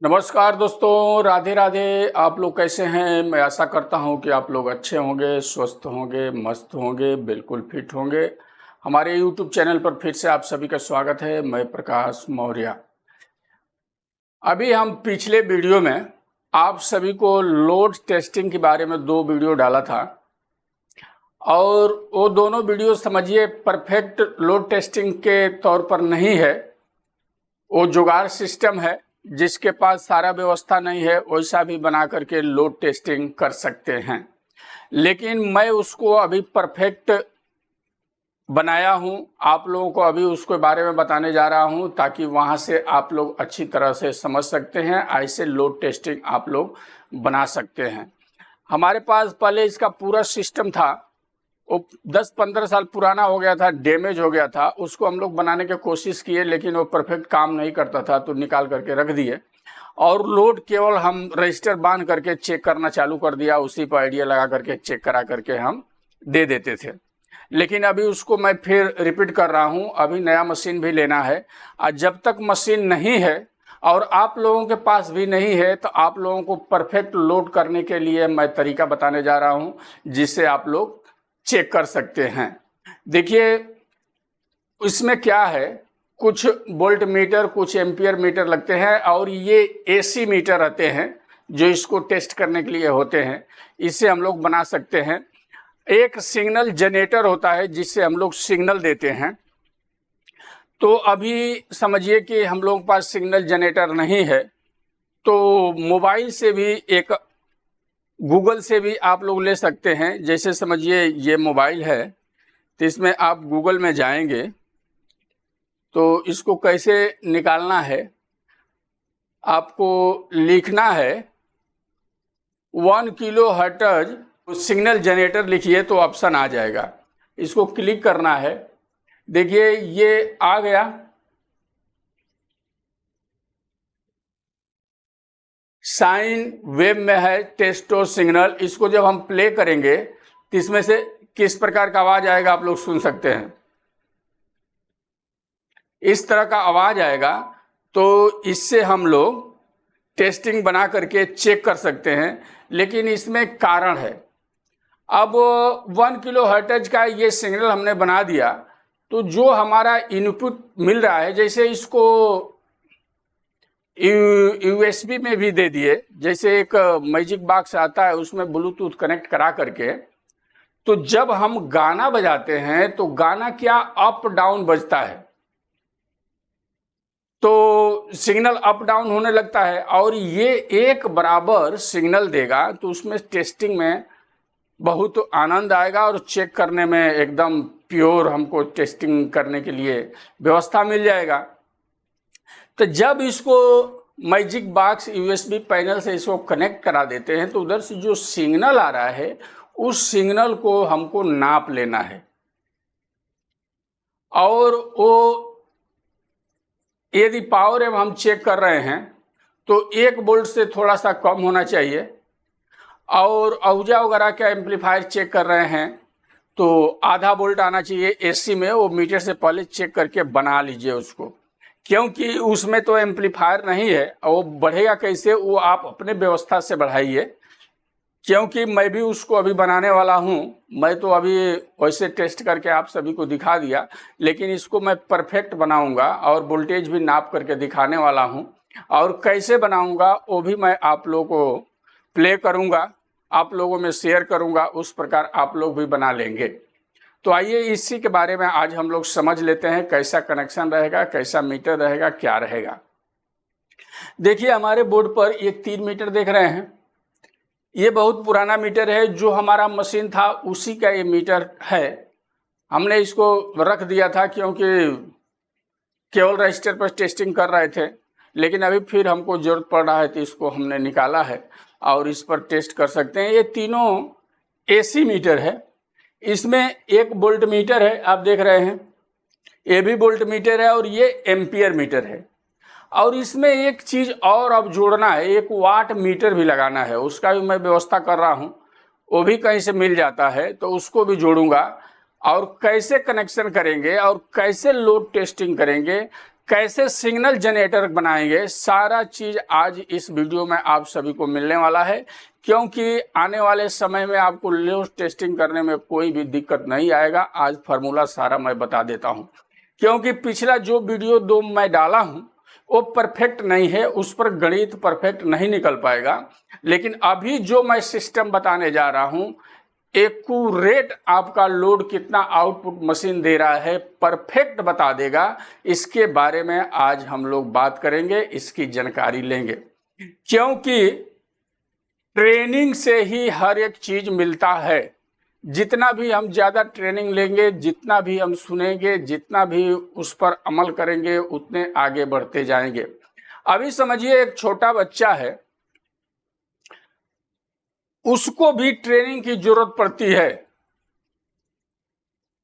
नमस्कार दोस्तों, राधे राधे। आप लोग कैसे हैं? मैं आशा करता हूं कि आप लोग अच्छे होंगे, स्वस्थ होंगे, मस्त होंगे, बिल्कुल फिट होंगे। हमारे YouTube चैनल पर फिर से आप सभी का स्वागत है। मैं प्रकाश मौर्य। अभी हम पिछले वीडियो में आप सभी को लोड टेस्टिंग के बारे में 2 वीडियो डाला था और वो दोनों वीडियो समझिए परफेक्ट लोड टेस्टिंग के तौर पर नहीं है। वो जुगाड़ सिस्टम है, जिसके पास सारा व्यवस्था नहीं है वैसा भी बना करके लोड टेस्टिंग कर सकते हैं। लेकिन मैं उसको अभी परफेक्ट बनाया हूं, आप लोगों को अभी उसके बारे में बताने जा रहा हूं ताकि वहां से आप लोग अच्छी तरह से समझ सकते हैं। ऐसे लोड टेस्टिंग आप लोग बना सकते हैं। हमारे पास पहले इसका पूरा सिस्टम था, वो 10-15 साल पुराना हो गया था, डैमेज हो गया था। उसको हम लोग बनाने की कोशिश किए लेकिन वो परफेक्ट काम नहीं करता था, तो निकाल करके रख दिए और लोड केवल हम रजिस्टर बांध करके चेक करना चालू कर दिया। उसी पर आइडिया लगा करके चेक करा करके हम दे देते थे। लेकिन अभी उसको मैं फिर रिपीट कर रहा हूं, अभी नया मशीन भी लेना है। और जब तक मशीन नहीं है और आप लोगों के पास भी नहीं है तो आप लोगों को परफेक्ट लोड करने के लिए मैं तरीका बताने जा रहा हूं, जिससे आप लोग चेक कर सकते हैं। देखिए इसमें क्या है, कुछ वोल्ट मीटर, कुछ एम्पियर मीटर लगते हैं और ये एसी मीटर रहते हैं जो इसको टेस्ट करने के लिए होते हैं। इससे हम लोग बना सकते हैं। एक सिग्नल जनरेटर होता है जिससे हम लोग सिग्नल देते हैं। तो अभी समझिए कि हम लोगों के पास सिग्नल जनरेटर नहीं है, तो मोबाइल से भी एक गूगल से भी आप लोग ले सकते हैं। जैसे समझिए ये मोबाइल है, तो इसमें आप गूगल में जाएंगे तो इसको कैसे निकालना है, आपको लिखना है 1 किलो हर्ट्ज सिग्नल जनरेटर लिखिए तो ऑप्शन आ जाएगा। इसको क्लिक करना है। देखिए ये आ गया। साइन वेब में है टेस्टो सिग्नल। इसको जब हम प्ले करेंगे तो इसमें से किस प्रकार का आवाज आएगा आप लोग सुन सकते हैं। इस तरह का आवाज आएगा। तो इससे हम लोग टेस्टिंग बना करके चेक कर सकते हैं। लेकिन इसमें कारण है, अब 1 किलो हर्ट्ज का ये सिग्नल हमने बना दिया तो जो हमारा इनपुट मिल रहा है, जैसे इसको यूएसबी में भी दे दिए, जैसे एक मैजिक बॉक्स आता है उसमें ब्लूटूथ कनेक्ट करा करके, तो जब हम गाना बजाते हैं तो गाना क्या अप डाउन बजता है, तो सिग्नल अप डाउन होने लगता है और ये एक बराबर सिग्नल देगा। तो उसमें टेस्टिंग में बहुत आनंद आएगा और चेक करने में एकदम प्योर हमको टेस्टिंग करने के लिए व्यवस्था मिल जाएगा। तो जब इसको मैजिक बॉक्स यूएसबी पैनल से इसको कनेक्ट करा देते हैं तो उधर से जो सिग्नल आ रहा है उस सिग्नल को हमको नाप लेना है और वो यदि पावर एवं हम चेक कर रहे हैं तो 1 वोल्ट से थोड़ा सा कम होना चाहिए। और औजा वगैरह का एम्पलीफायर चेक कर रहे हैं तो आधा वोल्ट आना चाहिए एसी में। वो मीटर से पहले चेक करके बना लीजिए उसको, क्योंकि उसमें तो एम्पलीफायर नहीं है और वो बढ़ेगा कैसे, वो आप अपने व्यवस्था से बढ़ाइए। क्योंकि मैं भी उसको अभी बनाने वाला हूँ। मैं तो अभी वैसे टेस्ट करके आप सभी को दिखा दिया, लेकिन इसको मैं परफेक्ट बनाऊंगा और वोल्टेज भी नाप करके दिखाने वाला हूँ। और कैसे बनाऊंगा वो भी मैं आप लोगों को प्ले करूंगा, आप लोगों में शेयर करूंगा, उस प्रकार आप लोग भी बना लेंगे। तो आइए इसी के बारे में आज हम लोग समझ लेते हैं, कैसा कनेक्शन रहेगा, कैसा मीटर रहेगा, क्या रहेगा। देखिए हमारे बोर्ड पर एक 3 मीटर देख रहे हैं। ये बहुत पुराना मीटर है, जो हमारा मशीन था उसी का ये मीटर है। हमने इसको रख दिया था क्योंकि केवल रजिस्टर पर टेस्टिंग कर रहे थे, लेकिन अभी फिर हमको जरूरत पड़ रहा है तो इसको हमने निकाला है और इस पर टेस्ट कर सकते हैं। ये तीनों एसी मीटर है। इसमें एक वोल्ट मीटर है, आप देख रहे हैं, ये भी वोल्ट मीटर है और ये एम्पियर मीटर है। और इसमें एक चीज़ और अब जोड़ना है, एक वाट मीटर भी लगाना है। उसका भी मैं व्यवस्था कर रहा हूँ, वो भी कहीं से मिल जाता है तो उसको भी जोड़ूंगा। और कैसे कनेक्शन करेंगे और कैसे लोड टेस्टिंग करेंगे, कैसे सिग्नल जनरेटर बनाएंगे, सारा चीज आज इस वीडियो में आप सभी को मिलने वाला है, क्योंकि आने वाले समय में आपको लोड टेस्टिंग करने में कोई भी दिक्कत नहीं आएगा। आज फार्मूला सारा मैं बता देता हूं, क्योंकि पिछला जो वीडियो 2 मैं डाला हूं वो परफेक्ट नहीं है, उस पर गणित परफेक्ट नहीं निकल पाएगा। लेकिन अभी जो मैं सिस्टम बताने जा रहा हूं, एक्यूरेट आपका लोड कितना आउटपुट मशीन दे रहा है परफेक्ट बता देगा। इसके बारे में आज हम लोग बात करेंगे, इसकी जानकारी लेंगे, क्योंकि ट्रेनिंग से ही हर एक चीज मिलता है। जितना भी हम ज़्यादा ट्रेनिंग लेंगे, जितना भी हम सुनेंगे, जितना भी उस पर अमल करेंगे, उतने आगे बढ़ते जाएंगे। अभी समझिए एक छोटा बच्चा है, उसको भी ट्रेनिंग की जरूरत पड़ती है।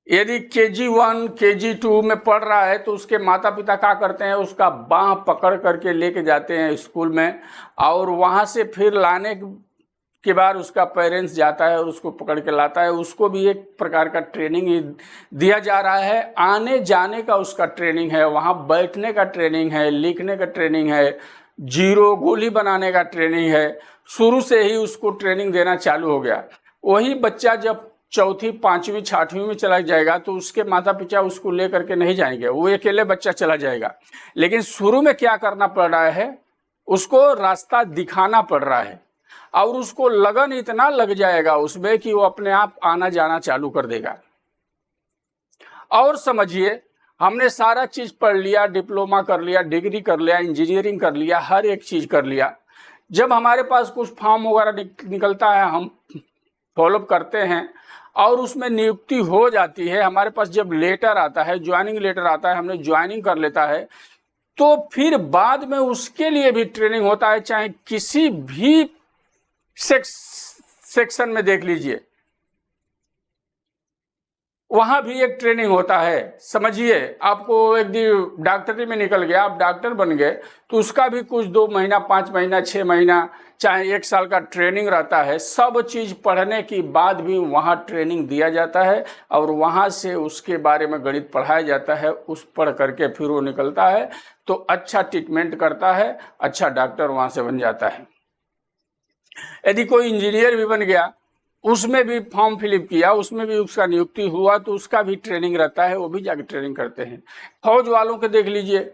यदि KG1 KG2 में पढ़ रहा है तो उसके माता पिता क्या करते हैं, उसका बाह पकड़ करके लेके जाते हैं स्कूल में, और वहां से फिर लाने के बाद उसका पेरेंट्स जाता है और उसको पकड़ के लाता है। उसको भी एक प्रकार का ट्रेनिंग ही दिया जा रहा है। आने जाने का उसका ट्रेनिंग है, वहाँ बैठने का ट्रेनिंग है, लिखने का ट्रेनिंग है, जीरो गोली बनाने का ट्रेनिंग है। शुरू से ही उसको ट्रेनिंग देना चालू हो गया। वही बच्चा जब चौथी 5वीं 6वीं में चला जाएगा तो उसके माता पिता उसको ले करके नहीं जाएंगे, वो अकेले बच्चा चला जाएगा। लेकिन शुरू में क्या करना पड़ रहा है, उसको रास्ता दिखाना पड़ रहा है, और उसको लगन इतना लग जाएगा उसमें कि वो अपने आप आना जाना चालू कर देगा। और समझिए, हमने सारा चीज पढ़ लिया, डिप्लोमा कर लिया, डिग्री कर लिया, इंजीनियरिंग कर लिया, हर एक चीज कर लिया। जब हमारे पास कुछ फॉर्म वगैरह निकलता है, हम फॉलोअप करते हैं और उसमें नियुक्ति हो जाती है। हमारे पास जब लेटर आता है, ज्वाइनिंग लेटर आता है, हमने ज्वाइनिंग कर लेता है, तो फिर बाद में उसके लिए भी ट्रेनिंग होता है। चाहे किसी भी सेक्शन में देख लीजिए, वहां भी एक ट्रेनिंग होता है। समझिए, आपको एक दिन डॉक्टरी में निकल गया, आप डॉक्टर बन गए, तो उसका भी कुछ 2 महीना 5 महीना 6 महीना चाहे 1 साल का ट्रेनिंग रहता है। सब चीज पढ़ने के बाद भी वहां ट्रेनिंग दिया जाता है, और वहां से उसके बारे में गणित पढ़ाया जाता है। उस पढ़ करके फिर वो निकलता है तो अच्छा ट्रीटमेंट करता है, अच्छा डॉक्टर वहां से बन जाता है। यदि कोई इंजीनियर भी बन गया, उसमें भी फॉर्म फिलअप किया, उसमें भी उसका नियुक्ति हुआ, तो उसका भी ट्रेनिंग रहता है, वो भी जाके ट्रेनिंग करते हैं। फौज वालों के देख लीजिए,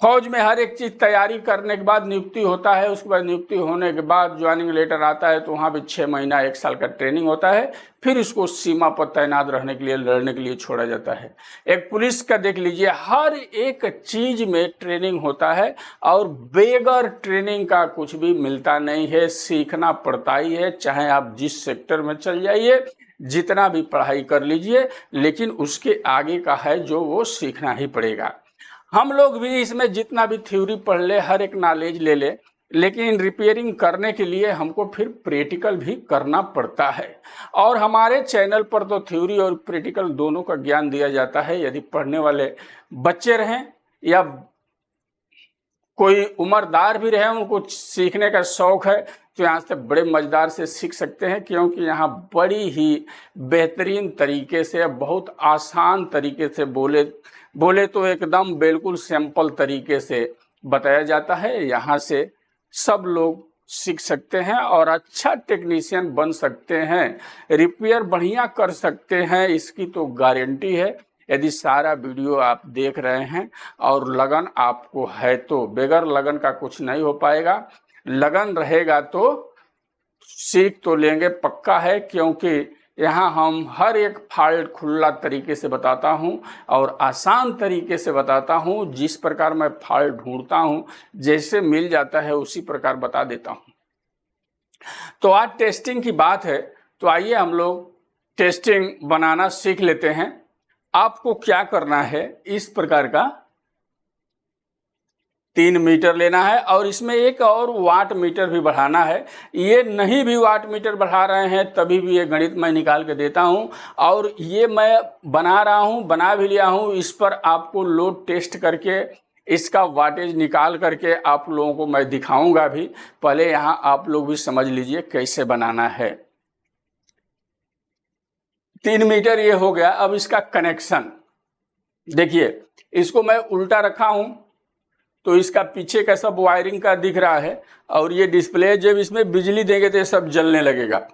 फौज में हर एक चीज तैयारी करने के बाद नियुक्ति होता है। उसके बाद नियुक्ति होने के बाद ज्वाइनिंग लेटर आता है, तो वहाँ भी 6 महीना 1 साल का ट्रेनिंग होता है। फिर इसको सीमा पर तैनात रहने के लिए, लड़ने के लिए छोड़ा जाता है। एक पुलिस का देख लीजिए, हर एक चीज में ट्रेनिंग होता है, और बेगर ट्रेनिंग का कुछ भी मिलता नहीं है। सीखना पड़ता ही है, चाहे आप जिस सेक्टर में चल जाइए, जितना भी पढ़ाई कर लीजिए, लेकिन उसके आगे का है जो वो सीखना ही पड़ेगा। हम लोग भी इसमें जितना भी थ्योरी पढ़ ले, हर एक नॉलेज ले ले, लेकिन रिपेयरिंग करने के लिए हमको फिर प्रैक्टिकल भी करना पड़ता है। और हमारे चैनल पर तो थ्योरी और प्रैक्टिकल दोनों का ज्ञान दिया जाता है। यदि पढ़ने वाले बच्चे रहें या कोई उम्रदार भी रहे, उनको सीखने का शौक है, तो यहाँ से बड़े मजेदार से सीख सकते हैं, क्योंकि यहाँ बड़ी ही बेहतरीन तरीके से, बहुत आसान तरीके से बोले तो एकदम बिल्कुल सिंपल तरीके से बताया जाता है। यहाँ से सब लोग सीख सकते हैं और अच्छा टेक्नीशियन बन सकते हैं, रिपेयर बढ़िया कर सकते हैं, इसकी तो गारंटी है। यदि सारा वीडियो आप देख रहे हैं और लगन आपको है, तो बगैर लगन का कुछ नहीं हो पाएगा। लगन रहेगा तो सीख तो लेंगे, पक्का है, क्योंकि यहाँ हम हर एक फॉल्ट खुला तरीके से बताता हूँ और आसान तरीके से बताता हूँ। जिस प्रकार मैं फॉल्ट ढूंढता हूँ, जैसे मिल जाता है उसी प्रकार बता देता हूँ। तो आज टेस्टिंग की बात है, तो आइए हम लोग टेस्टिंग बनाना सीख लेते हैं। आपको क्या करना है, इस प्रकार का 3 मीटर लेना है, और इसमें एक और वाट मीटर भी बढ़ाना है। ये नहीं भी वाट मीटर बढ़ा रहे हैं तभी भी ये गणित मैं निकाल के देता हूं, और ये मैं बना रहा हूं, बना भी लिया हूं। इस पर आपको लोड टेस्ट करके इसका वाटेज निकाल करके आप लोगों को मैं दिखाऊंगा भी। पहले यहाँ आप लोग भी समझ लीजिए कैसे बनाना है। 3 मीटर ये हो गया। अब इसका कनेक्शन देखिए, इसको मैं उल्टा रखा हूं तो इसका पीछे का सब वायरिंग का दिख रहा है, और ये डिस्प्ले जब इसमें बिजली देंगे तो ये सब जलने लगेगा।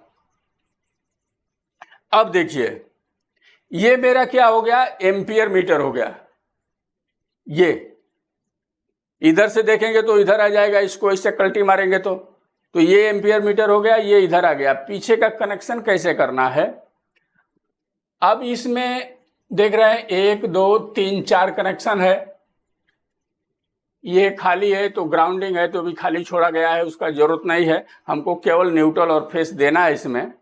अब देखिए ये मेरा क्या हो गया, एम्पियर मीटर हो गया। ये इधर से देखेंगे तो इधर आ जाएगा, इसको ऐसे कल्टी मारेंगे तो ये एम्पियर मीटर हो गया, ये इधर आ गया। पीछे का कनेक्शन कैसे करना है, अब इसमें देख रहे हैं 1 2 3 4 कनेक्शन है। ये खाली है तो ग्राउंडिंग है तो भी खाली छोड़ा गया है, उसका जरूरत नहीं है, हमको केवल न्यूट्रल और फेस देना है इसमें।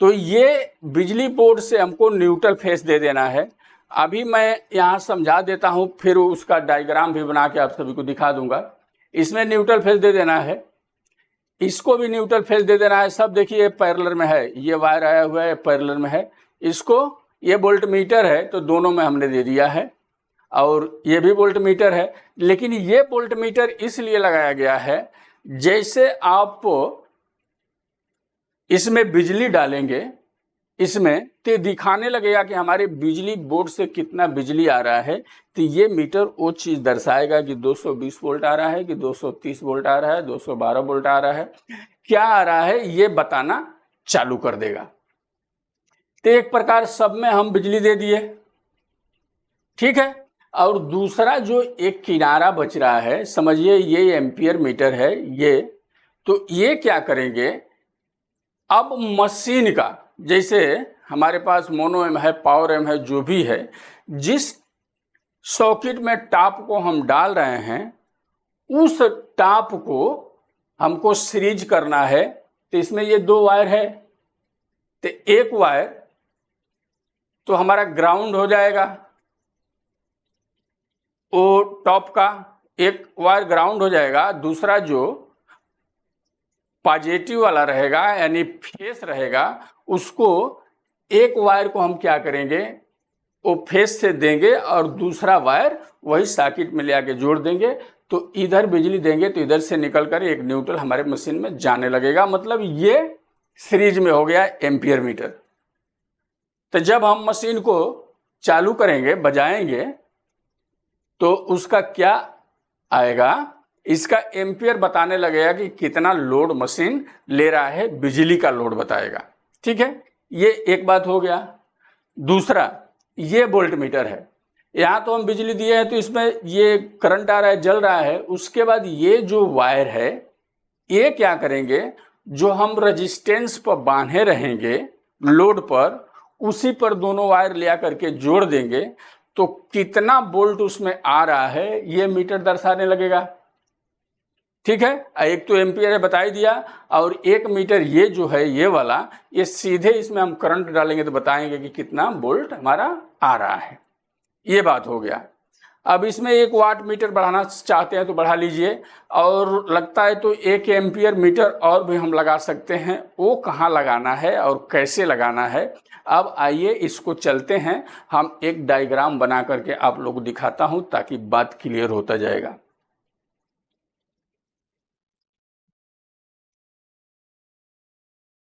तो ये बिजली बोर्ड से हमको न्यूट्रल फेस दे देना है। अभी मैं यहाँ समझा देता हूँ, फिर उसका डायग्राम भी बना के आप सभी को दिखा दूंगा। इसमें न्यूट्रल फेस दे देना है, इसको भी न्यूट्रल फेस दे देना है। सब देखिए पैरेलल में है, ये वायर आया हुआ है पैरेलल में है, इसको ये वोल्ट मीटर है तो दोनों में हमने दे दिया है, और ये भी वोल्ट मीटर है। लेकिन ये वोल्ट मीटर इसलिए लगाया गया है, जैसे आप इसमें बिजली डालेंगे इसमें तो दिखाने लगेगा कि हमारे बिजली बोर्ड से कितना बिजली आ रहा है, तो ये मीटर वो चीज़ दर्शाएगा कि 220 वोल्ट आ रहा है, कि 230 वोल्ट आ रहा है, 212 वोल्ट आ रहा है, क्या आ रहा है ये बताना चालू कर देगा। तो एक प्रकार सब में हम बिजली दे दिए, ठीक है। और दूसरा जो एक किनारा बच रहा है, समझिए ये एम्पियर मीटर है ये, तो ये क्या करेंगे, अब मशीन का जैसे हमारे पास मोनो एम है, पावर एम है, जो भी है, जिस सॉकेट में टॉप को हम डाल रहे हैं उस टॉप को हमको सीरीज करना है। तो इसमें ये 2 वायर है, तो एक वायर तो हमारा ग्राउंड हो जाएगा, वो टॉप का एक वायर ग्राउंड हो जाएगा, दूसरा जो पॉजिटिव वाला रहेगा यानी फेस रहेगा, उसको एक वायर को हम क्या करेंगे, वो फेस से देंगे और दूसरा वायर वही सॉकेट में ले आके जोड़ देंगे। तो इधर बिजली देंगे तो इधर से निकलकर एक न्यूट्रल हमारे मशीन में जाने लगेगा। मतलब ये सीरीज में हो गया एम्पियर मीटर। तो जब हम मशीन को चालू करेंगे, बजाएंगे, तो उसका क्या आएगा, इसका एम्पियर बताने लगेगा कि कितना लोड मशीन ले रहा है, बिजली का लोड बताएगा, ठीक है। ये एक बात हो गया। दूसरा ये वोल्ट मीटर है, यहाँ तो हम बिजली दिए हैं तो इसमें ये करंट आ रहा है, जल रहा है। उसके बाद ये जो वायर है ये क्या करेंगे, जो हम रजिस्टेंस पर बांधे रहेंगे लोड पर, उसी पर दोनों वायर ले आकर के जोड़ देंगे, तो कितना वोल्ट उसमें आ रहा है ये मीटर दर्शाने लगेगा, ठीक है। एक तो एम्पियर है बता ही दिया, और एक मीटर ये जो है ये वाला, ये सीधे इसमें हम करंट डालेंगे तो बताएंगे कि कितना वोल्ट हमारा आ रहा है। ये बात हो गया। अब इसमें 1 वाट मीटर बढ़ाना चाहते हैं तो बढ़ा लीजिए, और लगता है तो 1 एम्पियर मीटर और भी हम लगा सकते हैं। वो कहाँ लगाना है और कैसे लगाना है, अब आइए इसको चलते हैं, हम एक डायग्राम बना करके आप लोग को दिखाता हूं ताकि बात क्लियर होता जाएगा।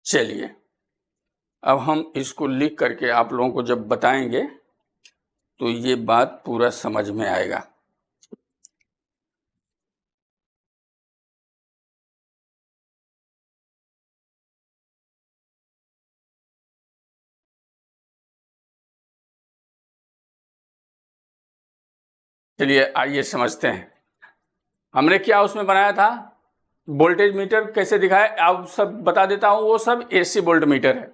चलिए अब हम इसको लिख करके आप लोगों को जब बताएंगे तो ये बात पूरा समझ में आएगा। चलिए आइए समझते हैं, हमने क्या उसमें बनाया था, वोल्टेज मीटर कैसे दिखाया, अब सब बता देता हूं। वो सब एसी वोल्ट मीटर है।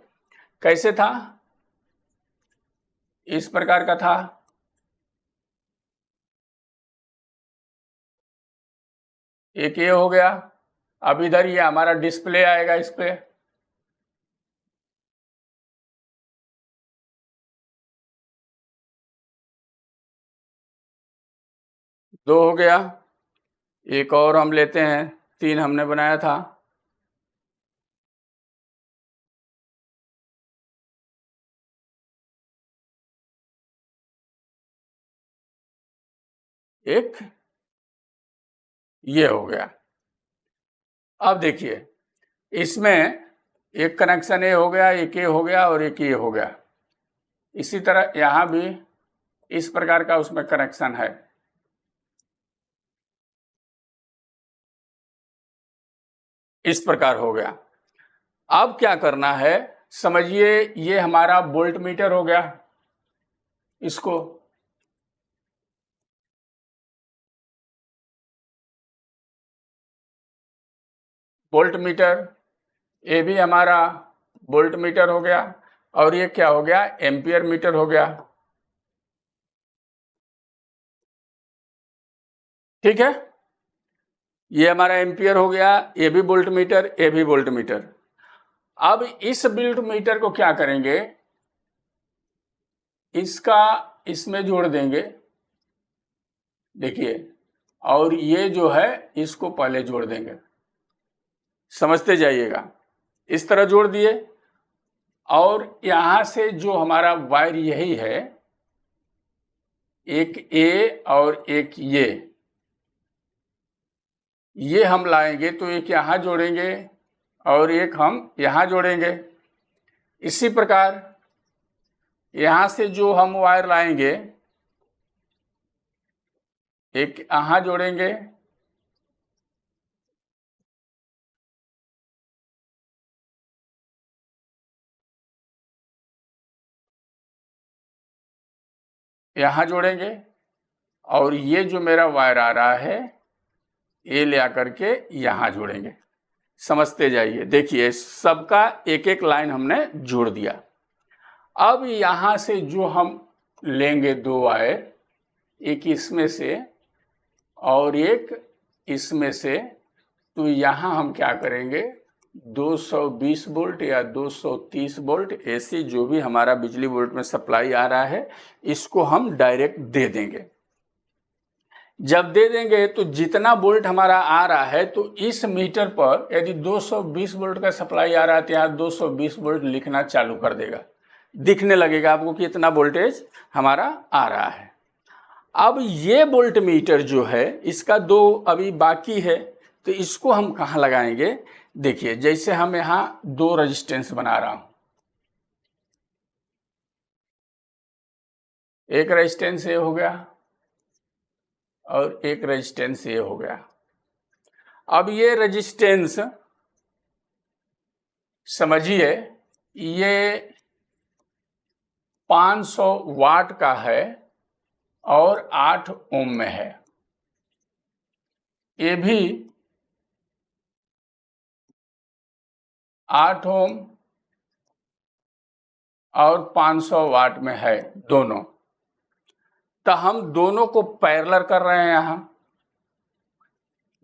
कैसे था, इस प्रकार का था, एक ये हो गया। अब इधर ये हमारा डिस्प्ले आएगा, इस पे दो हो गया। एक और हम लेते हैं, 3 हमने बनाया था। एक ये हो गया। अब देखिए इसमें एक कनेक्शन ये हो गया, एक ये हो गया और एक ये हो गया। इसी तरह यहाँ भी इस प्रकार का उसमें कनेक्शन है। इस प्रकार हो गया। अब क्या करना है, समझिए ये हमारा वोल्ट मीटर हो गया। इसको वोल्ट मीटर, ये भी हमारा वोल्ट मीटर हो गया, और ये क्या हो गया, एम्पियर मीटर हो गया। ठीक है, ये हमारा एम्पियर हो गया, ये भी वोल्ट मीटर, ये भी वोल्ट मीटर। अब इस वोल्ट मीटर को क्या करेंगे, इसका इसमें जोड़ देंगे, देखिए, और ये जो है इसको पहले जोड़ देंगे, समझते जाइएगा। इस तरह जोड़ दिए, और यहां से जो हमारा वायर यही है, एक ए और एक ये हम लाएंगे, तो एक यहां जोड़ेंगे और एक हम यहां जोड़ेंगे। इसी प्रकार यहां से जो हम वायर लाएंगे, एक यहां जोड़ेंगे, यहां जोड़ेंगे, और ये जो मेरा वायर आ रहा है ये ले आकर के यहां जोड़ेंगे। समझते जाइए, देखिए सबका एक एक लाइन हमने जोड़ दिया। अब यहां से जो हम लेंगे दो वायर, एक इसमें से और एक इसमें से, तो यहां हम क्या करेंगे, 220 वोल्ट या 230 वोल्ट ऐसी जो भी हमारा बिजली वोल्ट में सप्लाई आ रहा है, इसको हम डायरेक्ट दे देंगे। जब दे देंगे तो जितना वोल्ट हमारा आ रहा है, तो इस मीटर पर यदि 220 वोल्ट का सप्लाई आ रहा है तो यहाँ 220 वोल्ट लिखना चालू कर देगा, दिखने लगेगा आपको कि इतना वोल्टेज हमारा आ रहा है। अब ये वोल्ट मीटर जो है, इसका दो अभी बाकी है, तो इसको हम कहाँ लगाएंगे, देखिए जैसे हम यहाँ दो रेजिस्टेंस बना रहा हूं, एक रेजिस्टेंस ये हो गया और एक रेजिस्टेंस ये हो गया। अब ये रेजिस्टेंस समझिए ये 500 वाट का है और 8 ओम में है। ये भी 8 ओम और 500 वाट में है दोनों। तो हम दोनों को पैरेलल कर रहे हैं, यहां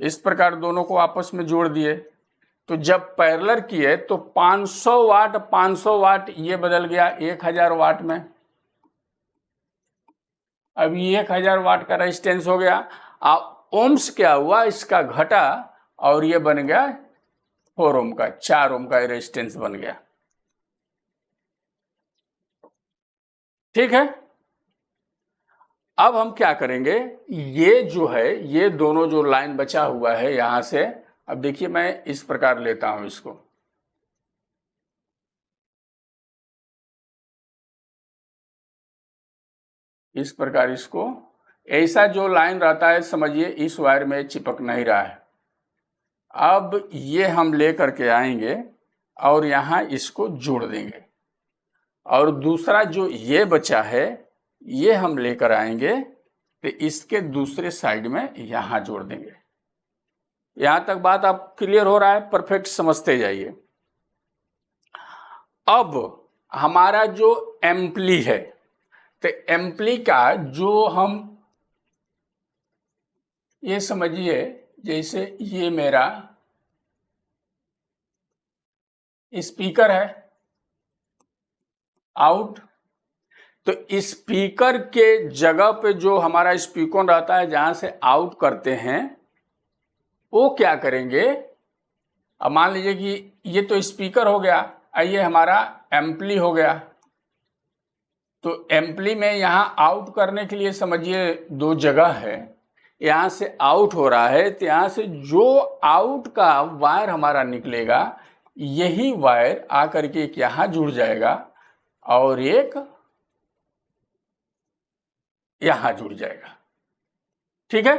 इस प्रकार दोनों को आपस में जोड़ दिए। तो जब पैरेलल किए तो 500 वाट ये बदल गया 1000 वाट में। अब ये 1000 वाट का रेजिस्टेंस हो गया। अब ओम्स क्या हुआ, इसका घटा और ये बन गया 4 ओम का, 4 ओम का रेजिस्टेंस बन गया। ठीक है, अब हम क्या करेंगे, ये जो है, ये दोनों जो लाइन बचा हुआ है यहां से, अब देखिए मैं इस प्रकार लेता हूं इसको, इस प्रकार इसको, ऐसा जो लाइन रहता है समझिए इस वायर में चिपक नहीं रहा है। अब ये हम ले करके आएंगे और यहां इसको जोड़ देंगे, और दूसरा जो ये बचा है ये हम लेकर आएंगे, तो इसके दूसरे साइड में यहां जोड़ देंगे। यहां तक बात आप क्लियर हो रहा है, परफेक्ट समझते जाइए। अब हमारा जो एम्पली है, तो एम्पली का जो हम, ये समझिए जैसे ये मेरा स्पीकर है आउट, तो स्पीकर के जगह पे जो हमारा स्पीकर रहता है जहां से आउट करते हैं, वो क्या करेंगे, अब मान लीजिए कि ये तो स्पीकर हो गया, ये हमारा एम्पली हो गया। तो एम्पली में यहां आउट करने के लिए समझिए दो जगह है, यहां से आउट हो रहा है, तो यहां से जो आउट का वायर हमारा निकलेगा, यही वायर आकर के यहां जुड़ जाएगा और एक यहां जुड़ जाएगा। ठीक है,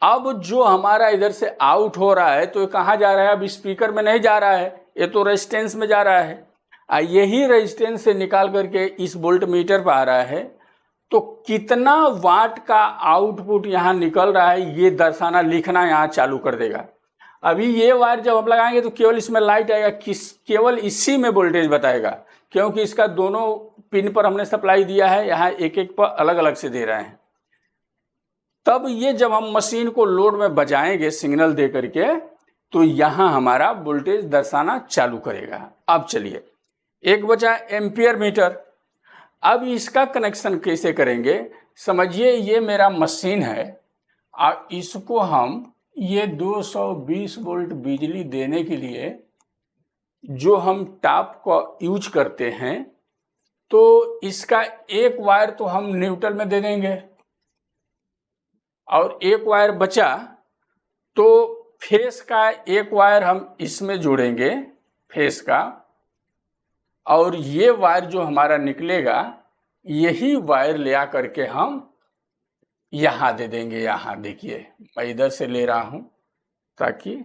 अब जो हमारा इधर से आउट हो रहा है तो ये कहाँ जा रहा है? अब स्पीकर में नहीं जा रहा है, ये तो रेजिस्टेंस में जा रहा है। यही रेजिस्टेंस से निकाल करके इस वोल्ट मीटर पर आ रहा है। तो कितना वाट का आउटपुट यहाँ निकल रहा है ये दर्शाना, लिखना यहाँ चालू कर देगा। अभी ये वायर जब हम लगाएंगे तो केवल इसमें लाइट आएगा, केवल इसी में वोल्टेज बताएगा, क्योंकि इसका दोनों पिन पर हमने सप्लाई दिया है, यहाँ एक एक पर अलग अलग से दे रहे हैं। तब ये जब हम मशीन को लोड में बजाएंगे सिग्नल दे करके तो यहाँ हमारा वोल्टेज दर्शाना चालू करेगा। अब चलिए, एक बचा एम्पियर मीटर। अब इसका कनेक्शन कैसे करेंगे? समझिए ये मेरा मशीन है, अब इसको हम ये 220 वोल्ट बिजली देने के लिए जो हम टॉप को यूज करते हैं, तो इसका एक वायर तो हम न्यूट्रल में दे देंगे और एक वायर बचा तो फेस का एक वायर हम इसमें जोड़ेंगे, फेस का, और ये वायर जो हमारा निकलेगा यही वायर ले आ करके हम यहाँ दे देंगे। यहाँ देखिए मैं इधर से ले रहा हूँ ताकि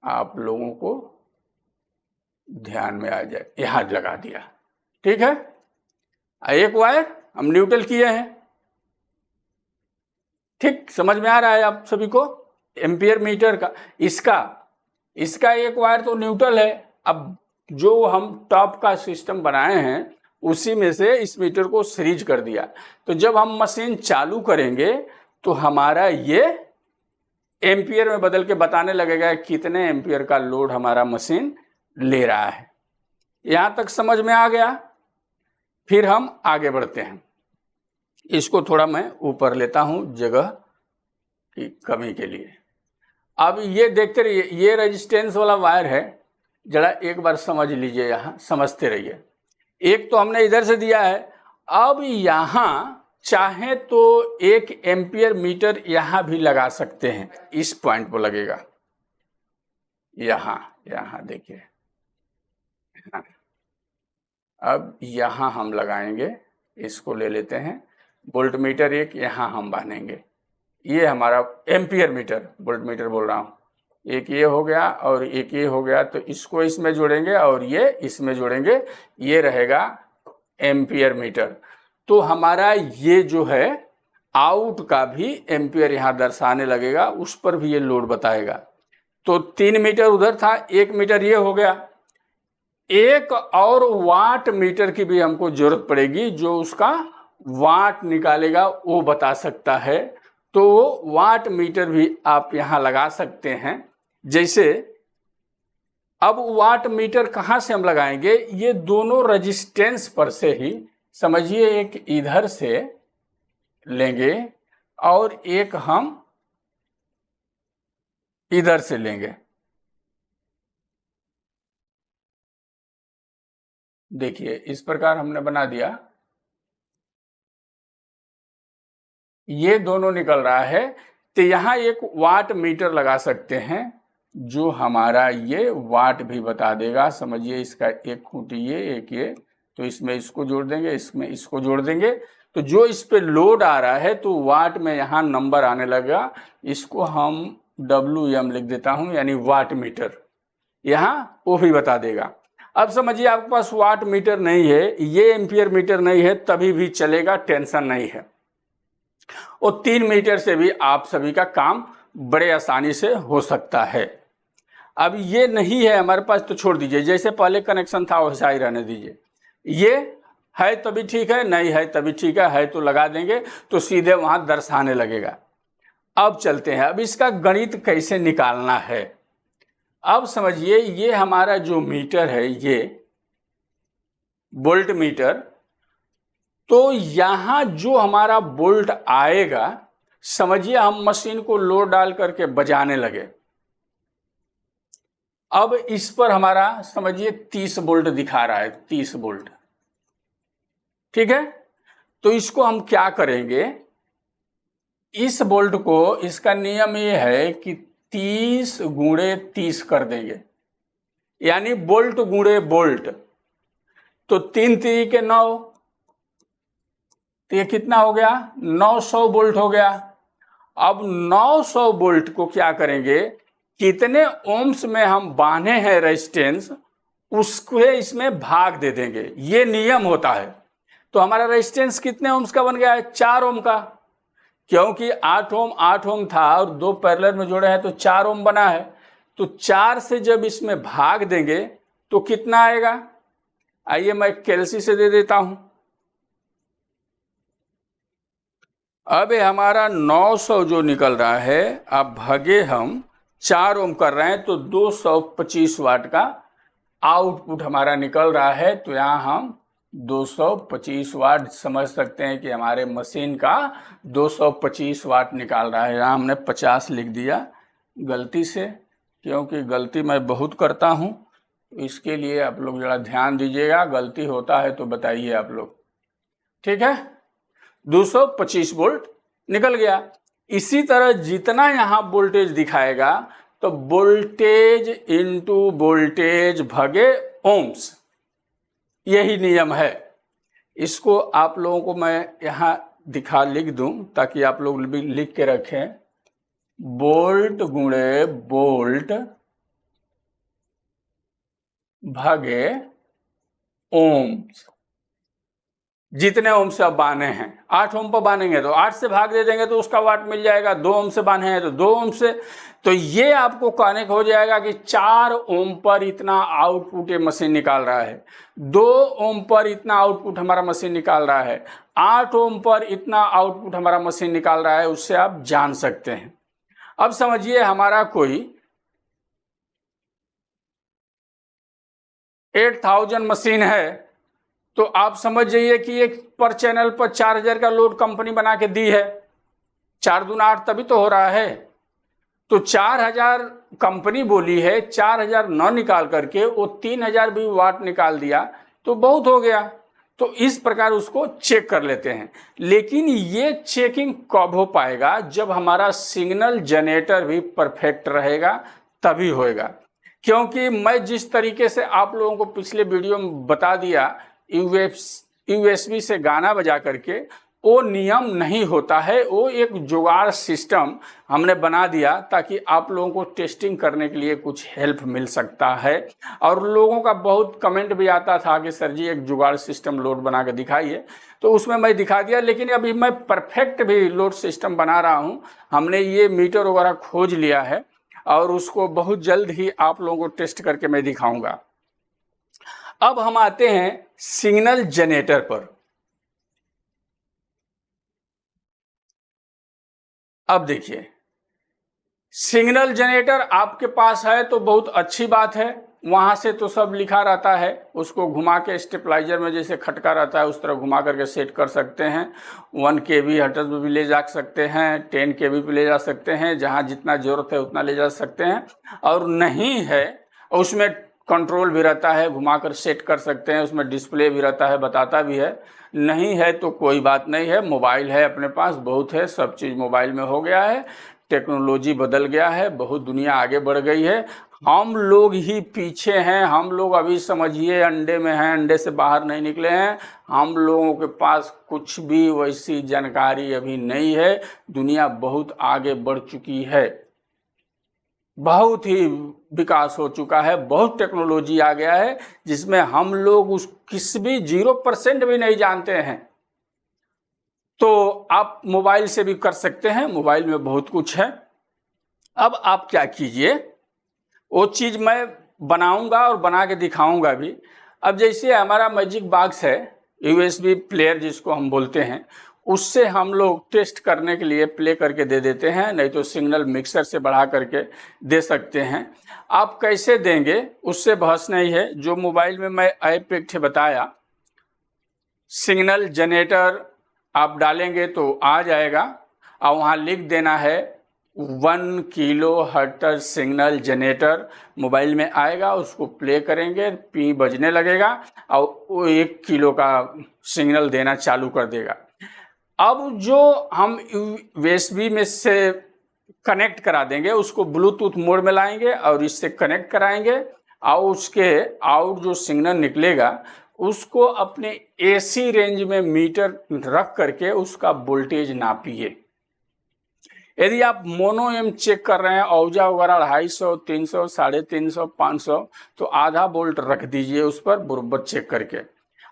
आप लोगों को ध्यान में आ जाए। यहाँ लगा दिया, ठीक है। एक वायर हम न्यूट्रल किए हैं, ठीक, समझ में आ रहा है आप सभी को? एम्पियर मीटर का इसका एक वायर तो न्यूट्रल है। अब जो हम टॉप का सिस्टम बनाए हैं उसी में से इस मीटर को सीरीज कर दिया, तो जब हम मशीन चालू करेंगे तो हमारा ये एम्पियर में बदल के बताने लगेगा कितने एम्पियर का लोड हमारा मशीन ले रहा है। यहां तक समझ में आ गया? फिर हम आगे बढ़ते हैं। इसको थोड़ा मैं ऊपर लेता हूं जगह की कमी के लिए। अब ये देखते रहिए, ये रेजिस्टेंस वाला वायर है, जरा एक बार समझ लीजिए, यहाँ समझते रहिए। एक तो हमने इधर से दिया है, अब यहाँ चाहे तो एक एम्पियर मीटर यहाँ भी लगा सकते हैं, इस पॉइंट पर लगेगा, यहाँ देखिए। अब यहाँ हम लगाएंगे, इसको ले लेते हैं, वोल्ट मीटर एक यहाँ हम बांधेंगे। ये हमारा एम्पियर मीटर, वोल्ट मीटर बोल रहा हूँ, एक ये हो गया और एक ये हो गया, तो इसको इसमें जोड़ेंगे और ये इसमें जोड़ेंगे, ये रहेगा एम्पियर मीटर। तो हमारा ये जो है आउट का भी एम्पियर यहाँ दर्शाने लगेगा, उस पर भी ये लोड बताएगा। तो 3 मीटर उधर था, 1 मीटर ये हो गया। एक और वाट मीटर की भी हमको जरूरत पड़ेगी, जो उसका वाट निकालेगा वो बता सकता है। तो वाट मीटर भी आप यहाँ लगा सकते हैं। जैसे अब वाट मीटर कहाँ से हम लगाएंगे? ये दोनों रेजिस्टेंस पर से ही, समझिए एक इधर से लेंगे और एक हम इधर से लेंगे। देखिए इस प्रकार हमने बना दिया, ये दोनों निकल रहा है। तो यहाँ एक वाट मीटर लगा सकते हैं जो हमारा ये वाट भी बता देगा। समझिए इसका एक खूंटी ये, एक ये, तो इसमें इसको जोड़ देंगे, इसमें इसको जोड़ देंगे, तो जो इस पे लोड आ रहा है तो वाट में यहाँ नंबर आने लगा। इसको हम WM लिख देता हूँ, यानी वाट मीटर, यहाँ वो भी बता देगा। अब समझिए आपके पास वाट मीटर नहीं है, ये एम्पियर मीटर नहीं है, तभी भी चलेगा, टेंशन नहीं है। और 3 मीटर से भी आप सभी का काम बड़े आसानी से हो सकता है। अब ये नहीं है हमारे पास तो छोड़ दीजिए, जैसे पहले कनेक्शन था वैसा ही रहने दीजिए। ये है तभी ठीक है, नहीं है तभी ठीक है तो लगा देंगे, तो सीधे वहां दर्शाने लगेगा। अब चलते हैं, अब इसका गणित कैसे निकालना है। अब समझिए ये हमारा जो मीटर है, ये वोल्ट मीटर, तो यहाँ जो हमारा वोल्ट आएगा, समझिए हम मशीन को लोड डाल करके बजाने लगे। अब इस पर हमारा समझिए 30 वोल्ट दिखा रहा है, 30 वोल्ट, ठीक है। तो इसको हम क्या करेंगे, इस वोल्ट को, इसका नियम ये है कि 30 गुणे 30 कर देंगे, यानी वोल्ट गुणे वोल्ट। तो 3 3 के 9, तो ये कितना हो गया, 900 वोल्ट हो गया। अब 900 वोल्ट को क्या करेंगे, कितने ओम्स में हम बांधे हैं रेजिस्टेंस, उसको इसमें भाग दे देंगे, ये नियम होता है। तो हमारा रेजिस्टेंस कितने ओम्स का बन गया है, 4 ओम का, क्योंकि 8 ओम था और 2 पैरेलल में जोड़े हैं तो 4 ओम बना है। तो 4 से जब इसमें भाग देंगे तो कितना आएगा, आइए मैं कैलसी से दे देता हूं। अब हमारा 900 जो निकल रहा है, अब भागे हम 4 ओम कर रहे हैं तो 225 वाट का आउटपुट हमारा निकल रहा है। तो यहाँ हम 225 वाट समझ सकते हैं कि हमारे मशीन का 225 वाट निकाल रहा है। यहाँ हमने 50 लिख दिया गलती से, क्योंकि गलती मैं बहुत करता हूँ, इसके लिए आप लोग ज़रा ध्यान दीजिएगा, गलती होता है तो बताइए आप लोग, ठीक है। 225 वोल्ट निकल गया। इसी तरह जितना यहाँ वोल्टेज दिखाएगा तो वोल्टेज इनटू वोल्टेज भागे ओम्स, यही नियम है। इसको आप लोगों को मैं यहाँ लिख दूं ताकि आप लोग भी लिख के रखें, वोल्ट गुणे वोल्ट भागे ओम्स, जितने ओम से अब बांधे हैं। 8 ओम पर बांधेंगे तो 8 से भाग दे देंगे तो उसका वाट मिल जाएगा, 2 ओम से बांधे हैं तो 2 ओम से। तो ये आपको कहने को हो जाएगा कि 4 ओम पर इतना आउटपुट ये मशीन निकाल रहा है, 2 ओम पर इतना आउटपुट हमारा मशीन निकाल रहा है, 8 ओम पर इतना आउटपुट हमारा मशीन निकाल रहा है, उससे आप जान सकते हैं। अब समझिए हमारा कोई 8000 मशीन है, तो आप समझ जाइए कि एक पर चैनल पर 4000 का लोड कंपनी बना के दी है, 4 दूना 8 तभी तो हो रहा है। तो 4000 कंपनी बोली है, 4000 न निकाल करके वो 3000 भी वाट निकाल दिया तो बहुत हो गया। तो इस प्रकार उसको चेक कर लेते हैं। लेकिन ये चेकिंग कब हो पाएगा, जब हमारा सिग्नल जनरेटर भी परफेक्ट रहेगा तभी होएगा। क्योंकि मैं जिस तरीके से आप लोगों को पिछले वीडियो में बता दिया, यूएसबी से गाना बजा करके, वो नियम नहीं होता है। वो एक जुगाड़ सिस्टम हमने बना दिया ताकि आप लोगों को टेस्टिंग करने के लिए कुछ हेल्प मिल सकता है। और लोगों का बहुत कमेंट भी आता था कि सर जी एक जुगाड़ सिस्टम लोड बना के दिखाइए, तो उसमें मैं दिखा दिया। लेकिन अभी मैं परफेक्ट भी लोड सिस्टम बना रहा हूँ। हमने ये मीटर वगैरह खोज लिया है और उसको बहुत जल्द ही आप लोगों को टेस्ट करके मैं दिखाऊंगा। अब हम आते हैं सिग्नल जनरेटर पर। अब देखिए, सिग्नल जनरेटर आपके पास है तो बहुत अच्छी बात है, वहां से तो सब लिखा रहता है, उसको घुमा के स्टेबलाइजर में जैसे खटका रहता है उस तरह घुमा करके सेट कर सकते हैं। 1 kV हर्ट्ज में भी ले जा सकते हैं, 10 kV पे ले जा सकते हैं, जहां जितना जरूरत है उतना ले जा सकते हैं। और नहीं है उसमें कंट्रोल भी रहता है, घुमा कर सेट कर सकते हैं, उसमें डिस्प्ले भी रहता है, बताता भी है। नहीं है तो कोई बात नहीं है, मोबाइल है अपने पास, बहुत है, सब चीज़ मोबाइल में हो गया है, टेक्नोलॉजी बदल गया है, बहुत दुनिया आगे बढ़ गई है। हम लोग ही पीछे हैं, हम लोग अभी समझिए अंडे में हैं, अंडे से बाहर नहीं निकले हैं। हम लोगों के पास कुछ भी वैसी जानकारी अभी नहीं है। दुनिया बहुत आगे बढ़ चुकी है, बहुत ही विकास हो चुका है, बहुत टेक्नोलॉजी आ गया है जिसमें हम लोग उस किसी भी 0% भी नहीं जानते हैं। तो आप मोबाइल से भी कर सकते हैं, मोबाइल में बहुत कुछ है। अब आप क्या कीजिए, वो चीज़ मैं बनाऊंगा और बना के दिखाऊंगा भी। अब जैसे हमारा मैजिक बॉक्स है, यूएसबी प्लेयर जिसको हम बोलते हैं, उससे हम लोग टेस्ट करने के लिए प्ले करके दे देते हैं, नहीं तो सिग्नल मिक्सर से बढ़ा करके दे सकते हैं। आप कैसे देंगे उससे बहस नहीं है। जो मोबाइल में मैं ऐप एक बताया, सिग्नल जनरेटर आप डालेंगे तो आ जाएगा और वहाँ लिख देना है 1 kHz सिग्नल जनरेटर, मोबाइल में आएगा, उसको प्ले करेंगे, पी बजने लगेगा और वो 1 किलो का सिग्नल देना चालू कर देगा। अब जो हम यूएसबी में से कनेक्ट करा देंगे उसको ब्लूटूथ मोड में लाएंगे और इससे कनेक्ट कराएंगे और उसके आउट जो सिग्नल निकलेगा उसको अपने एसी रेंज में मीटर रख करके उसका वोल्टेज नापिए। यदि आप मोनो एम चेक कर रहे हैं औजा वगैरह 250, 300, 350, 500, तो आधा वोल्ट रख दीजिए उस पर बराबर चेक करके।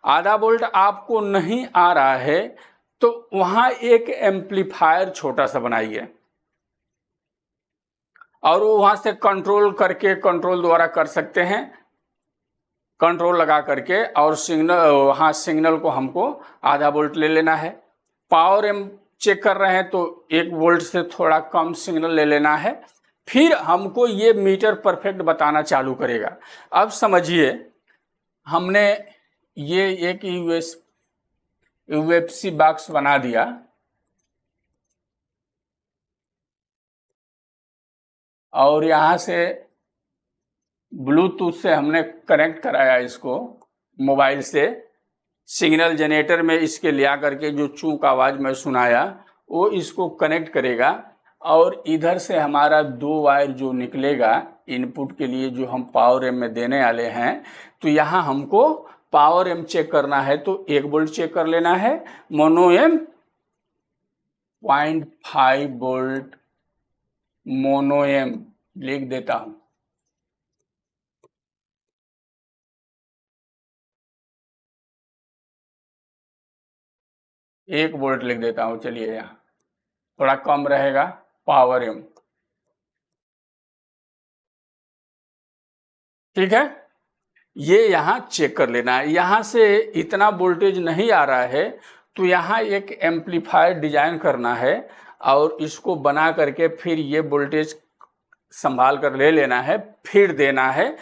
आधा वोल्ट आपको नहीं आ रहा है तो वहां एक एम्पलीफायर छोटा सा बनाइए और वो वहां से कंट्रोल करके कंट्रोल द्वारा कर सकते हैं, कंट्रोल लगा करके, और सिग्नल वहां सिग्नल को हमको आधा वोल्ट ले लेना है। पावर एम चेक कर रहे हैं तो 1 वोल्ट से थोड़ा कम सिग्नल ले लेना है। फिर हमको ये मीटर परफेक्ट बताना चालू करेगा। अब समझिए हमने ये एक यूएफसी बॉक्स बना दिया और यहाँ से ब्लूटूथ से हमने कनेक्ट कराया इसको मोबाइल से। सिग्नल जनरेटर में इसके लिया करके जो चूक आवाज़ में सुनाया वो इसको कनेक्ट करेगा और इधर से हमारा 2 वायर जो निकलेगा इनपुट के लिए जो हम पावर एम में देने वाले हैं, तो यहाँ हमको पावर एम चेक करना है तो 1 वोल्ट चेक कर लेना है। Mono M 0.5 volt mono M लिख देता हूं। एक वोल्ट लिख देता हूं, चलिए यहाँ थोड़ा कम रहेगा पावर एम, ठीक है। ये यहाँ चेक कर लेना है। यहाँ से इतना वोल्टेज नहीं आ रहा है तो यहाँ एक एम्पलीफायर डिजाइन करना है और इसको बना करके फिर ये वोल्टेज संभाल कर ले लेना है, फिर देना है।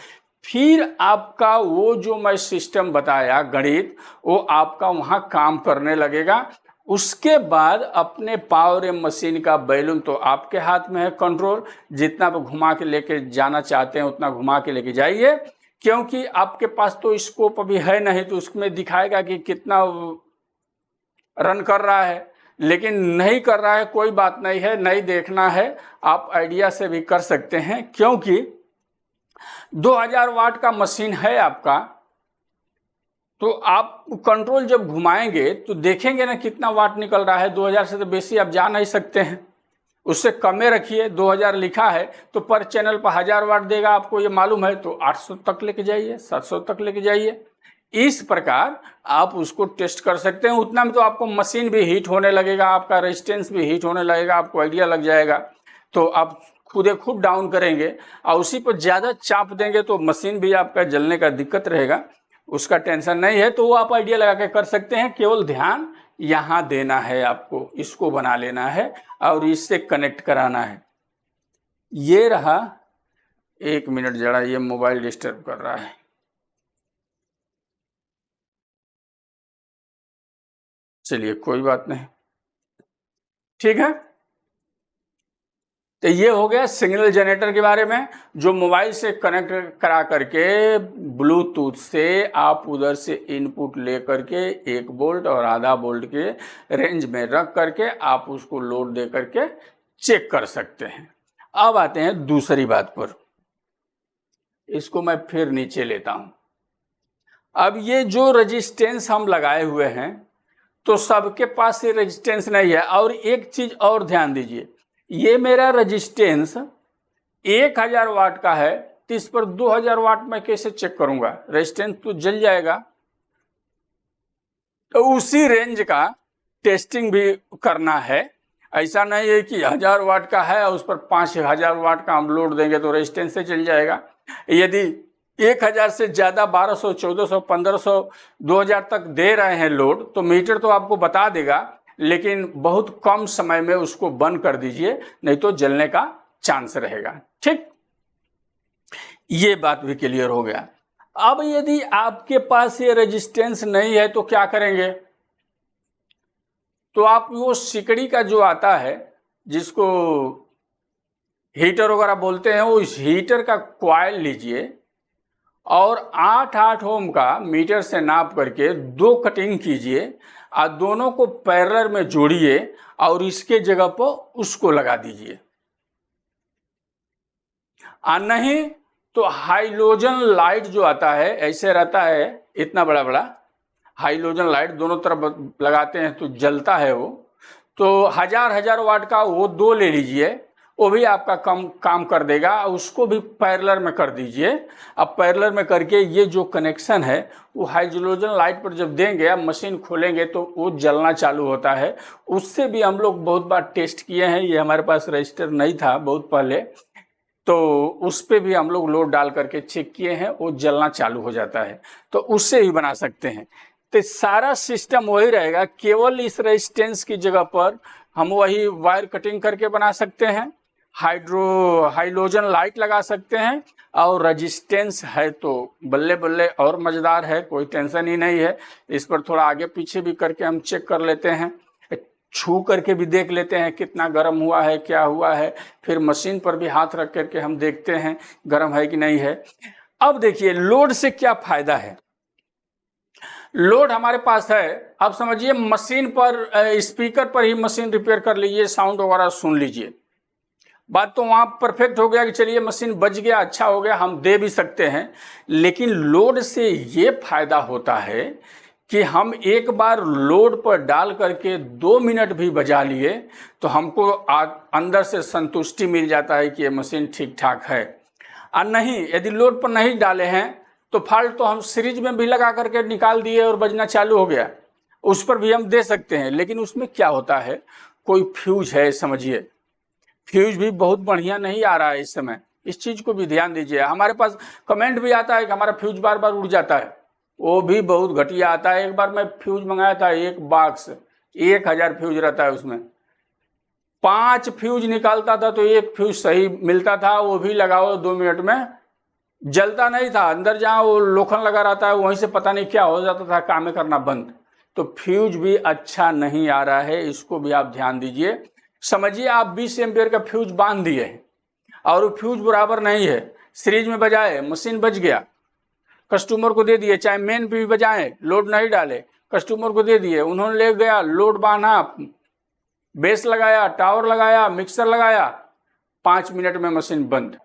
फिर आपका वो जो मैं सिस्टम बताया गणित, वो आपका वहाँ काम करने लगेगा। उसके बाद अपने पावर एम मशीन का बैलून तो आपके हाथ में है कंट्रोल, जितना भी घुमा के लेके जाना चाहते हैं उतना घुमा के लेके जाइए, क्योंकि आपके पास तो स्कोप अभी है नहीं तो उसमें दिखाएगा कि कितना रन कर रहा है, लेकिन नहीं कर रहा है कोई बात नहीं है, नहीं देखना है, आप आइडिया से भी कर सकते हैं। क्योंकि 2000 वाट का मशीन है आपका, तो आप कंट्रोल जब घुमाएंगे तो देखेंगे ना कितना वाट निकल रहा है। 2000 से तो बेसी आप जा नहीं सकते हैं, उससे कमे रखिए। 2000 लिखा है तो पर चैनल पर 1000 वाट देगा, आपको ये मालूम है, तो 800 तक लेके जाइए, 700 तक लेके जाइए। इस प्रकार आप उसको टेस्ट कर सकते हैं। उतना में तो आपको मशीन भी हीट होने लगेगा, आपका रेजिस्टेंस भी हीट होने लगेगा, आपको आइडिया लग जाएगा। तो आप खुद डाउन करेंगे और उसी पर ज़्यादा चाप देंगे तो मशीन भी आपका जलने का दिक्कत रहेगा, उसका टेंशन नहीं है। तो वो आप आइडिया लगा के कर सकते हैं। केवल ध्यान यहाँ देना है, आपको इसको बना लेना है और इससे कनेक्ट कराना है। ये रहा, 1 मिनट जरा, ये मोबाइल डिस्टर्ब कर रहा है। चलिए कोई बात नहीं, ठीक है। तो ये हो गया सिग्नल जनरेटर के बारे में, जो मोबाइल से कनेक्ट करा करके ब्लूटूथ से आप उधर से इनपुट ले करके 1 वोल्ट और आधा वोल्ट के रेंज में रख करके आप उसको लोड दे करके चेक कर सकते हैं। अब आते हैं दूसरी बात पर, इसको मैं फिर नीचे लेता हूं। अब ये जो रेजिस्टेंस हम लगाए हुए हैं तो सबके पास ये रेजिस्टेंस नहीं है। और एक चीज और ध्यान दीजिए, ये मेरा रेजिस्टेंस 1000 वाट का है तो इस पर 2000 वाट में कैसे चेक करूंगा? रेजिस्टेंस तो जल जाएगा। तो उसी रेंज का टेस्टिंग भी करना है। ऐसा नहीं है कि 1000 वाट का है और उस पर 5000 वाट का हम लोड देंगे तो रेजिस्टेंस से चल जाएगा। यदि 1000 से ज़्यादा 1200, 1400, 1500, 2000 तक दे रहे हैं लोड, तो मीटर तो आपको बता देगा, लेकिन बहुत कम समय में उसको बंद कर दीजिए, नहीं तो जलने का चांस रहेगा। ठीक, ये बात भी क्लियर हो गया। अब यदि आपके पास ये रेजिस्टेंस नहीं है तो क्या करेंगे? तो आप वो सिकड़ी का जो आता है, जिसको हीटर वगैरह बोलते हैं, वो इस हीटर का कॉइल लीजिए और 8 ओम का मीटर से नाप करके 2 कटिंग कीजिए और दोनों को पैरेलल में जोड़िए और इसके जगह पर उसको लगा दीजिए। नहीं तो हाइलोजन लाइट जो आता है ऐसे रहता है, इतना बड़ा बड़ा हाइलोजन लाइट दोनों तरफ लगाते हैं तो जलता है वो। तो हजार वाट का वो 2 ले लीजिए, वो भी आपका कम काम कर देगा। उसको भी पैरेलल में कर दीजिए। अब पैरेलल में करके ये जो कनेक्शन है वो हाइड्रोजन लाइट पर जब देंगे, अब मशीन खोलेंगे तो वो जलना चालू होता है। उससे भी हम लोग बहुत बार टेस्ट किए हैं, ये हमारे पास रजिस्टर नहीं था बहुत पहले, तो उस पर भी हम लोग लोड डाल करके चेक किए हैं, वो जलना चालू हो जाता है। तो उससे भी बना सकते हैं। तो सारा सिस्टम वही रहेगा, केवल इस रेजिस्टेंस की जगह पर हम वही वायर कटिंग करके बना सकते हैं, हाइलोजन लाइट लगा सकते हैं, और रेजिस्टेंस है तो बल्ले बल्ले और मज़ेदार है, कोई टेंशन ही नहीं है। इस पर थोड़ा आगे पीछे भी करके हम चेक कर लेते हैं, छू करके भी देख लेते हैं कितना गर्म हुआ है, क्या हुआ है। फिर मशीन पर भी हाथ रख करके हम देखते हैं गर्म है कि नहीं है। अब देखिए लोड से क्या फायदा है। लोड हमारे पास है, अब समझिए मशीन पर स्पीकर पर ही मशीन रिपेयर कर लीजिए, साउंड वगैरह सुन लीजिए, बात तो वहाँ परफेक्ट हो गया कि चलिए मशीन बच गया, अच्छा हो गया, हम दे भी सकते हैं। लेकिन लोड से ये फायदा होता है कि हम एक बार लोड पर डाल करके 2 मिनट भी बजा लिए तो हमको अंदर से संतुष्टि मिल जाता है कि ये मशीन ठीक ठाक है। और नहीं, यदि लोड पर नहीं डाले हैं तो फाल्ट तो हम सीरीज में भी लगा करके निकाल दिए और बजना चालू हो गया, उस पर भी हम दे सकते हैं। लेकिन उसमें क्या होता है, कोई फ्यूज है, समझिए फ्यूज भी बहुत बढ़िया नहीं आ रहा है इस समय, इस चीज़ को भी ध्यान दीजिए। हमारे पास कमेंट भी आता है कि हमारा फ्यूज बार बार उड़ जाता है, वो भी बहुत घटिया आता है। एक बार मैं फ्यूज मंगाया था, एक बॉक्स 1000 फ्यूज रहता है उसमें, 5 फ्यूज निकालता था तो एक फ्यूज सही मिलता था, वो भी लगाओ 2 मिनट में जलता नहीं था। अंदर जहाँ वो लोखंड लगा रहता है वहीं से पता नहीं क्या हो जाता था, काम करना बंद। तो फ्यूज भी अच्छा नहीं आ रहा है, इसको भी आप ध्यान दीजिए। समझिए आप 20 एम्पियर का फ्यूज बांध दिए हैं और वो फ्यूज बराबर नहीं है, सीरीज में बजाए मशीन बच गया, कस्टमर को दे दिए, चाहे मेन पे भी बजाएं, लोड नहीं डाले, कस्टमर को दे दिए, उन्होंने ले गया, लोड बांधा, बेस लगाया, टावर लगाया, मिक्सर लगाया, 5 मिनट में मशीन बंद।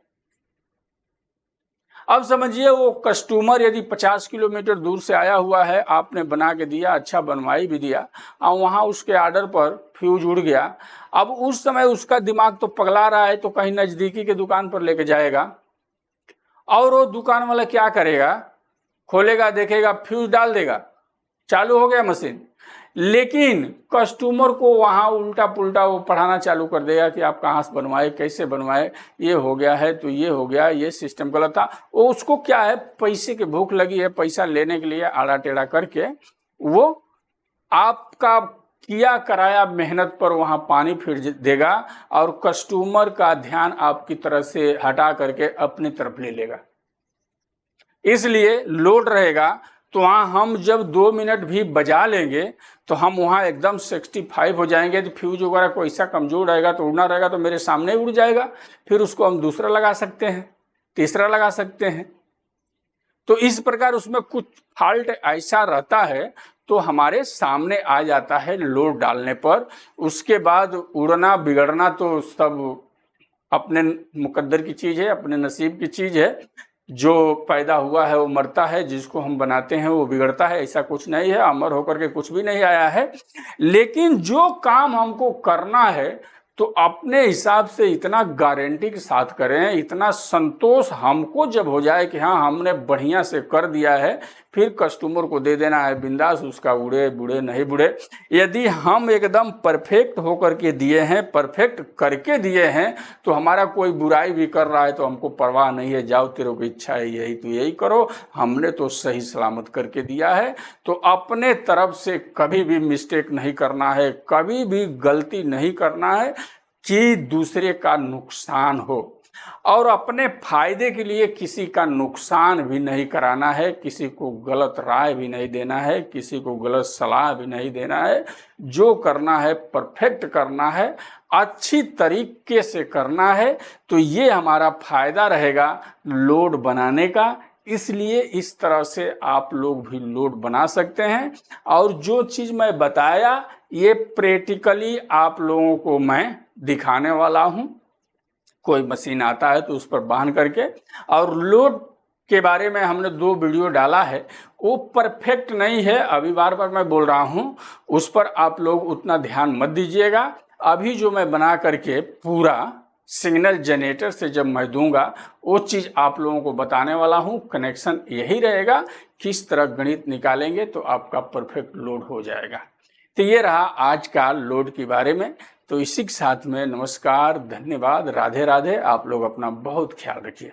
अब समझिए वो कस्टमर यदि 50 किलोमीटर दूर से आया हुआ है, आपने बना के दिया, अच्छा बनवाई भी दिया, और वहाँ उसके आर्डर पर फ्यूज उड़ गया। अब उस समय उसका दिमाग तो पगला रहा है, तो कहीं नज़दीकी के दुकान पर लेके जाएगा और वो दुकान वाला क्या करेगा, खोलेगा, देखेगा, फ्यूज डाल देगा, चालू हो गया मशीन। लेकिन कस्टमर को वहाँ उल्टा पुल्टा वो पढ़ाना चालू कर देगा कि आप कहाँ से बनवाए, कैसे बनवाए, ये हो गया है तो ये हो गया, ये सिस्टम गलत था। वो उसको क्या है, पैसे की भूख लगी है, पैसा लेने के लिए आड़ा टेढ़ा करके वो आपका किया कराया मेहनत पर वहाँ पानी फिर देगा और कस्टमर का ध्यान आपकी तरफ से हटा करके अपनी तरफ ले लेगा। इसलिए लोड रहेगा तो वहाँ हम जब 2 मिनट भी बजा लेंगे तो हम वहाँ एकदम 65 हो जाएंगे। तो फ्यूज वगैरह कोई ऐसा कमज़ोर रहेगा तो उड़ना रहेगा तो मेरे सामने उड़ जाएगा, फिर उसको हम दूसरा लगा सकते हैं, तीसरा लगा सकते हैं। तो इस प्रकार उसमें कुछ फॉल्ट ऐसा रहता है तो हमारे सामने आ जाता है लोड डालने पर। उसके बाद उड़ना बिगड़ना तो सब अपने मुकद्दर की चीज़ है, अपने नसीब की चीज़ है। जो पैदा हुआ है वो मरता है, जिसको हम बनाते हैं वो बिगड़ता है, ऐसा कुछ नहीं है। अमर होकर के कुछ भी नहीं आया है। लेकिन जो काम हमको करना है तो अपने हिसाब से इतना गारंटी के साथ करें, इतना संतोष हमको जब हो जाए कि हाँ हमने बढ़िया से कर दिया है, फिर कस्टमर को दे देना है बिंदास, उसका उड़े बुड़े नहीं बुड़े। यदि हम एकदम परफेक्ट होकर के दिए हैं, परफेक्ट करके दिए हैं, तो हमारा कोई बुराई भी कर रहा है तो हमको परवाह नहीं है, जाओ तेरे को इच्छा है यही तो यही करो, हमने तो सही सलामत करके दिया है। तो अपने तरफ से कभी भी मिस्टेक नहीं करना है, कभी भी गलती नहीं करना है कि दूसरे का नुकसान हो, और अपने फायदे के लिए किसी का नुकसान भी नहीं कराना है, किसी को गलत राय भी नहीं देना है, किसी को गलत सलाह भी नहीं देना है। जो करना है परफेक्ट करना है, अच्छी तरीके से करना है। तो ये हमारा फायदा रहेगा लोड बनाने का। इसलिए इस तरह से आप लोग भी लोड बना सकते हैं। और जो चीज़ मैं बताया ये प्रैक्टिकली आप लोगों को मैं दिखाने वाला हूँ। कोई मशीन आता है तो उस पर बांध करके, और लोड के बारे में हमने 2 वीडियो डाला है, वो परफेक्ट नहीं है, अभी बार बार मैं बोल रहा हूँ, उस पर आप लोग उतना ध्यान मत दीजिएगा। अभी जो मैं बना करके पूरा सिग्नल जनरेटर से जब मैं दूंगा वो चीज़ आप लोगों को बताने वाला हूँ। कनेक्शन यही रहेगा, किस तरह गणित निकालेंगे तो आपका परफेक्ट लोड हो जाएगा। तो ये रहा आज का लोड के बारे में। तो इसी के साथ में नमस्कार, धन्यवाद, राधे राधे। आप लोग अपना बहुत ख्याल रखिए।